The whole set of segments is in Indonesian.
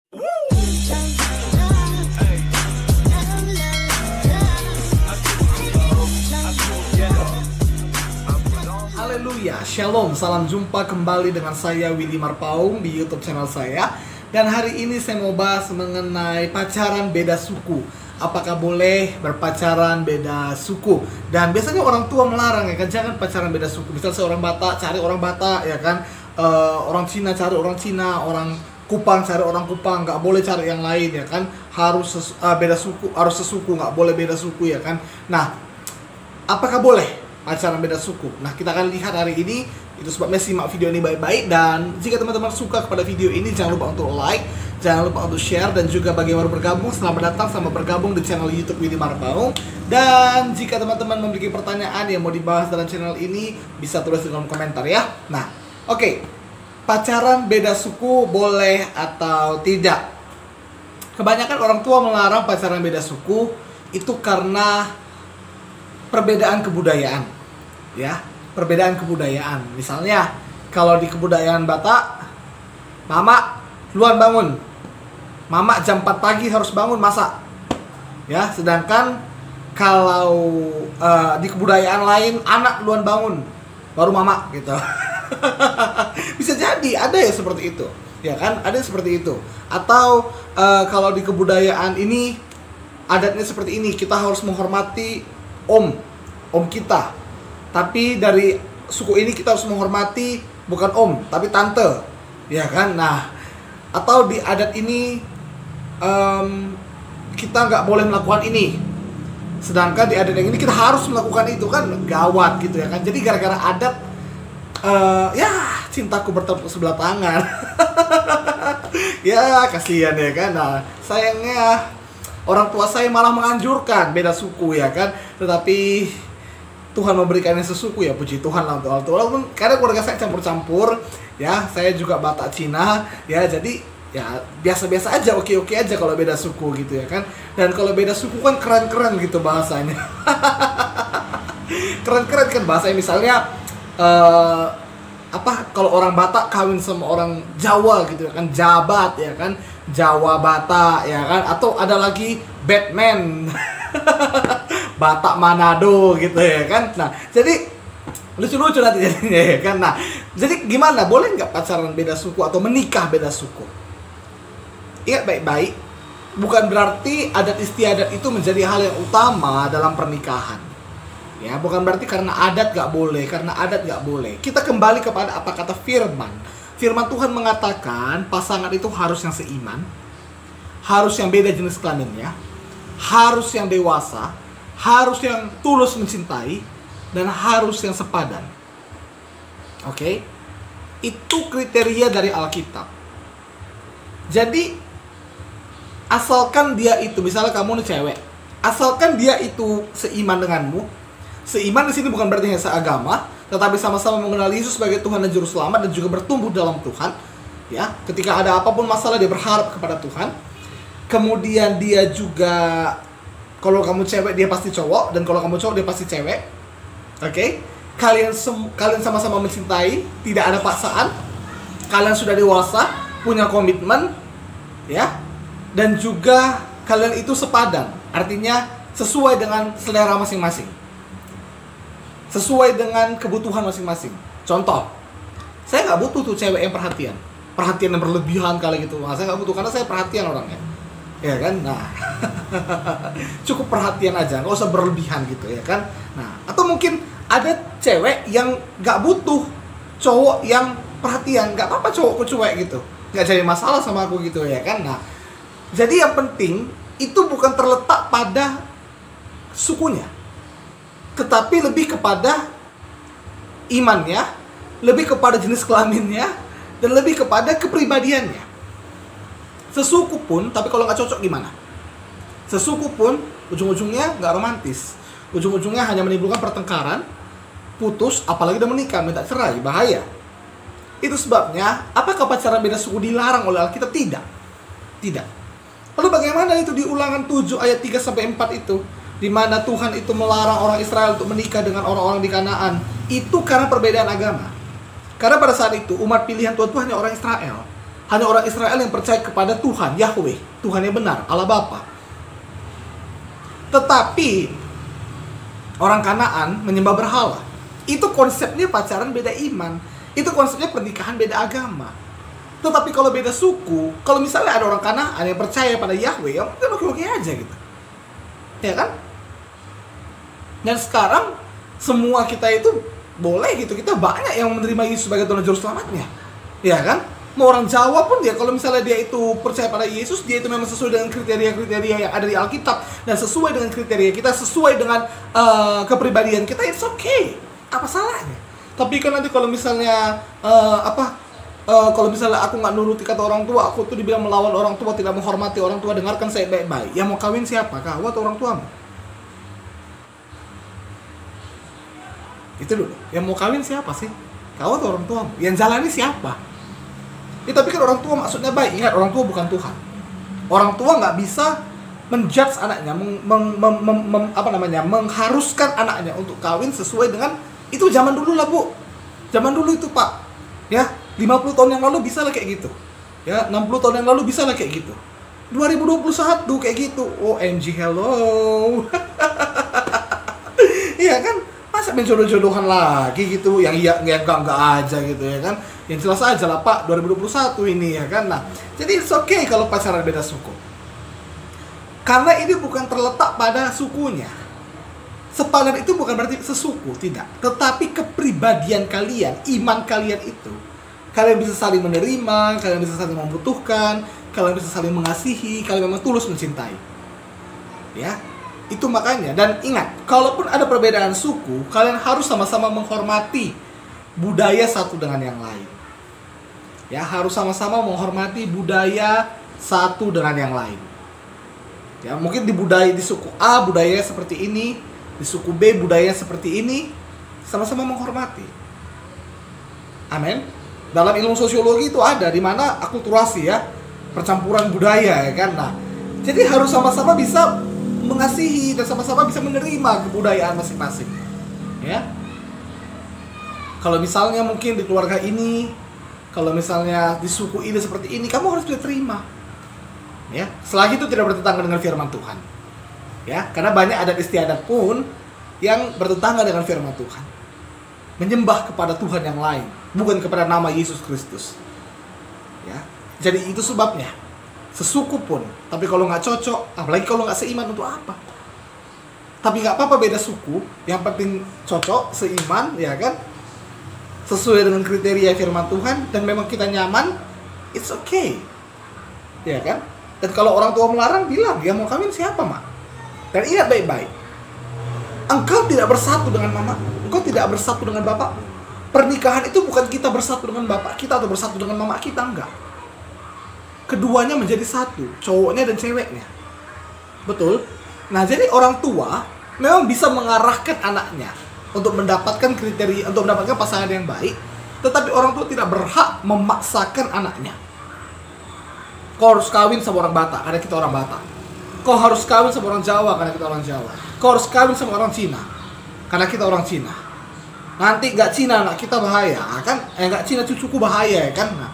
Haleluya, Shalom, salam jumpa kembali dengan saya Willy Marpaung di YouTube channel saya. Dan hari ini saya mau bahas mengenai pacaran beda suku. Apakah boleh berpacaran beda suku? Dan biasanya orang tua melarang ya kan, jangan pacaran beda suku. Misalnya seorang Batak cari orang Batak ya kan, orang Cina cari orang Cina, orang Kupang cari orang Kupang, nggak boleh cari yang lain ya kan. Harus beda suku, harus sesuku, nggak boleh beda suku ya kan. Nah, apakah boleh pacaran beda suku? Nah, kita akan lihat hari ini. Itu sebabnya simak video ini baik-baik. Dan jika teman-teman suka kepada video ini, jangan lupa untuk like, jangan lupa untuk share. Dan juga bagi yang baru bergabung, selamat datang, selamat bergabung di channel YouTube Willy Marpaung. Dan jika teman-teman memiliki pertanyaan yang mau dibahas dalam channel ini, bisa tulis di kolom komentar ya. Nah, oke. Pacaran beda suku boleh atau tidak? Kebanyakan orang tua melarang pacaran beda suku itu karena perbedaan kebudayaan, ya, perbedaan kebudayaan. Misalnya, kalau di kebudayaan Batak, mama duluan bangun, mama jam 4 pagi harus bangun masak, ya. Sedangkan kalau di kebudayaan lain, anak duluan bangun, baru mama gitu. Bisa jadi ada ya seperti itu, ya kan? Ada seperti itu. Atau kalau di kebudayaan ini adatnya seperti ini, kita harus menghormati om kita. Tapi dari suku ini kita harus menghormati bukan om, tapi tante, ya kan? Nah, atau di adat ini kita nggak boleh melakukan ini, sedangkan di adat yang ini kita harus melakukan itu, kan gawat gitu ya kan? Jadi gara-gara adat, ya cintaku bertepuk sebelah tangan. Ya kasihan ya kan. Nah, sayangnya orang tua saya malah menganjurkan beda suku ya kan. Tetapi Tuhan memberikannya sesuku, ya puji Tuhan lah untuk hal itu. Walaupun kadang keluarga saya campur-campur, ya saya juga Batak Cina, ya jadi ya biasa-biasa aja, oke-oke aja kalau beda suku gitu ya kan. Dan kalau beda suku kan keren-keren gitu bahasanya. Keren-keren kan bahasanya. Misalnya kalau orang Batak kawin sama orang Jawa gitu ya kan, Jabat ya kan, Jawa Batak ya kan. Atau ada lagi Batman. Batak Manado gitu ya kan. Nah, jadi lucu-lucu nanti jadinya ya kan. Nah, jadi gimana? Boleh nggak pacaran beda suku atau menikah beda suku? Ingat baik-baik, bukan berarti adat istiadat itu menjadi hal yang utama dalam pernikahan. Ya, bukan berarti karena adat nggak boleh, karena adat nggak boleh. Kita kembali kepada apa kata firman. Firman Tuhan mengatakan pasangan itu harus yang seiman, harus yang beda jenis kelaminnya, harus yang dewasa, harus yang tulus mencintai, dan harus yang sepadan. Oke? Itu kriteria dari Alkitab. Jadi, asalkan dia itu, misalnya kamu nih cewek, asalkan dia itu seiman denganmu. Seiman di sini bukan berarti hanya seagama, tetapi sama-sama mengenal Yesus sebagai Tuhan dan Juru Selamat dan juga bertumbuh dalam Tuhan. Ya, ketika ada apapun masalah dia berharap kepada Tuhan. Kemudian dia juga, kalau kamu cewek dia pasti cowok, dan kalau kamu cowok dia pasti cewek. Oke? Kalian sama-sama mencintai, tidak ada paksaan. Kalian sudah dewasa, punya komitmen, ya. Dan juga kalian itu sepadan, artinya sesuai dengan selera masing-masing, sesuai dengan kebutuhan masing-masing. Contoh, saya nggak butuh tuh cewek yang perhatian yang berlebihan kali gitu. Nah, saya nggak butuh karena saya perhatian orangnya, ya kan. Nah, cukup perhatian aja, nggak usah berlebihan gitu ya kan. Nah, atau mungkin ada cewek yang nggak butuh cowok yang perhatian, nggak apa-apa cowokku cuek gitu, nggak jadi masalah sama aku gitu ya kan. Nah, jadi yang penting itu bukan terletak pada sukunya, tetapi lebih kepada imannya, lebih kepada jenis kelaminnya, dan lebih kepada kepribadiannya. Sesuku pun, tapi kalau nggak cocok gimana? Sesuku pun ujung-ujungnya nggak romantis, ujung-ujungnya hanya menimbulkan pertengkaran, putus, apalagi udah menikah, minta cerai, bahaya. Itu sebabnya, apakah pacaran beda suku dilarang oleh Alkitab? Tidak. Lalu bagaimana itu di Ulangan 7 ayat 3-4 itu? Di mana Tuhan itu melarang orang Israel untuk menikah dengan orang-orang di Kanaan. Itu karena perbedaan agama. Karena pada saat itu umat pilihan Tuhan itu hanya orang Israel. Hanya orang Israel yang percaya kepada Tuhan, Yahweh, Tuhan yang benar, Allah Bapa. Tetapi orang Kanaan menyembah berhala. Itu konsepnya pacaran beda iman. Itu konsepnya pernikahan beda agama. Tetapi kalau beda suku, kalau misalnya ada orang Kanaan yang percaya pada Yahweh, ya mungkin oke-oke aja gitu. Ya kan? Dan sekarang semua kita itu boleh gitu, kita banyak yang menerima Yesus sebagai Tuhan Juru Selamatnya. Ya kan? Mau orang Jawa pun dia, kalau misalnya dia itu percaya pada Yesus, dia itu memang sesuai dengan kriteria-kriteria yang ada di Alkitab, dan sesuai dengan kriteria kita, sesuai dengan kepribadian kita, it's okay. Apa salahnya? Tapi kan nanti kalau misalnya kalau misalnya aku nggak nuruti kata orang tua, aku tuh dibilang melawan orang tua, tidak menghormati orang tua, dengarkan saya baik-baik. Yang mau kawin siapa? Kau atau orang tuamu? Itu dulu. Yang mau kawin siapa sih? Kau atau orang tuamu? Yang jalani siapa? Ya, tapi kan orang tua maksudnya baik. Ingat, orang tua bukan Tuhan. Orang tua nggak bisa menjudge anaknya, mengharuskan anaknya untuk kawin sesuai dengan itu. Zaman dulu lah, Bu. Zaman dulu itu, Pak. Ya, 50 tahun yang lalu bisa lah kayak gitu. Ya, 60 tahun yang lalu bisa lah kayak gitu. 2021 kayak gitu. OMG, hello. Iya kan? Masa menjodoh-jodohan lagi gitu, yang enggak aja gitu ya kan. Yang jelas aja lah, Pak, 2021 ini ya kan. Nah, jadi it's okay kalau pacaran beda suku. Karena ini bukan terletak pada sukunya. Sepadan itu bukan berarti sesuku, tidak. Tetapi kepribadian kalian, iman kalian itu, kalian bisa saling menerima, kalian bisa saling membutuhkan, kalian bisa saling mengasihi, kalian memang tulus mencintai. Ya, itu makanya. Dan ingat, kalaupun ada perbedaan suku, kalian harus sama-sama menghormati budaya satu dengan yang lain. Ya, harus sama-sama menghormati budaya satu dengan yang lain. Ya, mungkin di suku A budayanya seperti ini, di suku B budayanya seperti ini, sama-sama menghormati. Amin. Dalam ilmu sosiologi itu ada, di mana akulturasi ya, percampuran budaya ya kan. Nah, jadi harus sama-sama bisa mengasihi dan sama-sama bisa menerima kebudayaan masing-masing. Ya. Kalau misalnya mungkin di keluarga ini, kalau misalnya di suku ini seperti ini, kamu harus bisa terima. Ya, selagi itu tidak bertentangan dengan firman Tuhan. Ya, karena banyak adat istiadat pun yang bertentangan dengan firman Tuhan. Menyembah kepada Tuhan yang lain, bukan kepada nama Yesus Kristus. Ya, jadi itu sebabnya. Sesuku pun, tapi kalau nggak cocok, apalagi kalau nggak seiman, untuk apa? Tapi nggak apa-apa beda suku, yang penting cocok, seiman, ya kan? Sesuai dengan kriteria firman Tuhan, dan memang kita nyaman, it's okay. Ya kan? Dan kalau orang tua melarang, bilang, ya mau kawin siapa, Mak? Dan ingat baik-baik, engkau tidak bersatu dengan mama, engkau tidak bersatu dengan bapak. Pernikahan itu bukan kita bersatu dengan bapak kita atau bersatu dengan mama kita, enggak. Keduanya menjadi satu, cowoknya dan ceweknya. Betul? Nah, jadi orang tua memang bisa mengarahkan anaknya untuk mendapatkan kriteria, untuk mendapatkan pasangan yang baik, tetapi orang tua tidak berhak memaksakan anaknya. Kau harus kawin sama orang Batak karena kita orang Batak. Kau harus kawin sama orang Jawa karena kita orang Jawa. Kau harus kawin sama orang Cina karena kita orang Cina. Nanti nggak Cina anak kita bahaya kan? Nggak Cina cucuku bahaya ya kan? Nah,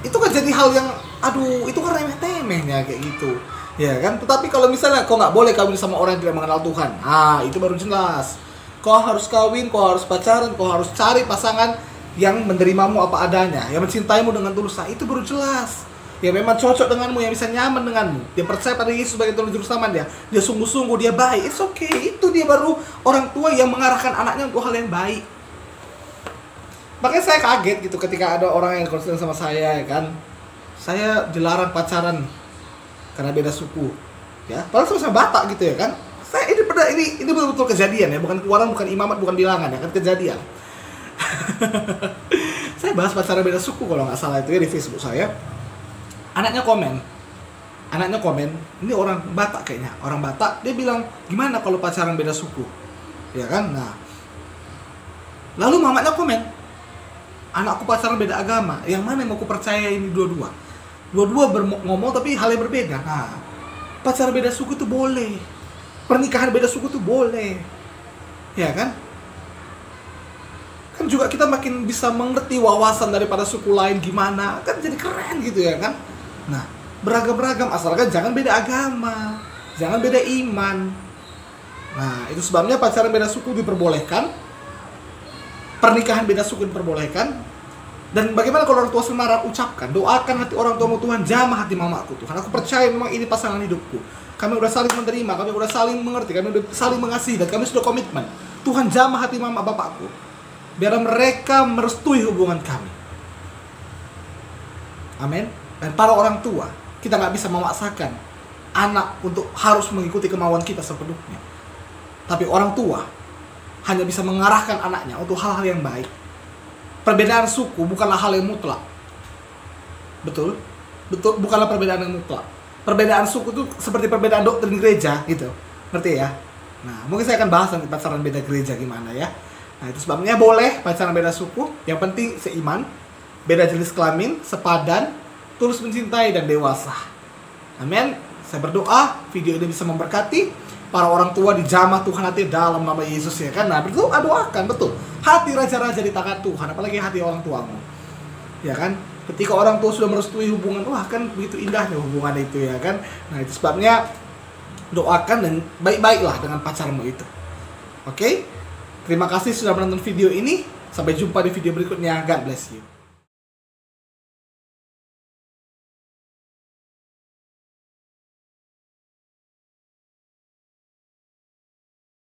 itu kan jadi hal yang, aduh, itu kan remeh-temehnya kayak gitu, ya kan? Tetapi kalau misalnya kau nggak boleh kawin sama orang yang tidak mengenal Tuhan, itu baru jelas. Kau harus kawin, kau harus pacaran, kau harus cari pasangan yang menerimamu apa adanya, yang mencintaimu dengan tulus. Itu baru jelas. Ya memang cocok denganmu, yang bisa nyaman denganmu. Dia percaya pada Yesus sebagai Tuhan Juru Selamat dia. Dia sungguh-sungguh, dia baik. It's okay. Itu dia baru orang tua yang mengarahkan anaknya untuk hal yang baik. Makanya saya kaget gitu ketika ada orang yang konseling sama saya, ya kan. Saya dilarang pacaran karena beda suku. Ya, padahal sama-sama Batak gitu ya kan. Saya ini betul-betul kejadian ya, bukan keluaran, bukan imamat, bukan bilangan ya kan, kejadian. Saya bahas pacaran beda suku kalau nggak salah itu ya di Facebook saya. Anaknya komen, ini orang Batak kayaknya, orang Batak, dia bilang, gimana kalau pacaran beda suku, ya kan? Nah, lalu mamanya komen, anakku pacaran beda agama, yang mana yang mau aku percaya ini dua-dua ngomong tapi hal yang berbeda. Nah, pacaran beda suku itu boleh, pernikahan beda suku itu boleh, ya kan? Kan kan juga kita makin bisa mengerti wawasan daripada suku lain gimana, kan jadi keren gitu ya kan. Nah, beragam-ragam asalkan jangan beda agama, jangan beda iman. Nah, itu sebabnya pacaran beda suku diperbolehkan, pernikahan beda suku diperbolehkan. Dan bagaimana kalau orang tua semarang ucapkan, doakan hati orang tuamu Tuhan, jamah hati mamaku Tuhan. Aku percaya memang ini pasangan hidupku. Kami udah saling menerima, kami udah saling mengerti, kami udah saling mengasihi, dan kami sudah komitmen. Tuhan jamah hati mama bapakku, biar mereka merestui hubungan kami. Amin. Dan para orang tua, kita nggak bisa memaksakan anak untuk harus mengikuti kemauan kita sepenuhnya. Tapi orang tua hanya bisa mengarahkan anaknya untuk hal-hal yang baik. Perbedaan suku bukanlah hal yang mutlak. Betul? Betul, bukanlah perbedaan yang mutlak. Perbedaan suku itu seperti perbedaan doktrin gereja gitu. Ngerti ya? Nah, mungkin saya akan bahas nanti pacaran beda gereja gimana ya. Nah, itu sebabnya boleh pacaran beda suku, yang penting seiman, beda jenis kelamin, sepadan, tulus mencintai dan dewasa. Amin. Saya berdoa video ini bisa memberkati para orang tua, dijamah Tuhan hati dalam nama Yesus ya kan. Nah, berdoa, doakan betul. Hati raja-raja di tangan Tuhan, apalagi hati orang tuamu. Ya kan? Ketika orang tua sudah merestui hubungan, wah kan begitu indahnya hubungan itu ya kan. Nah, itu sebabnya doakan dan baik-baiklah dengan pacarmu itu. Oke? Terima kasih sudah menonton video ini. Sampai jumpa di video berikutnya. God bless you.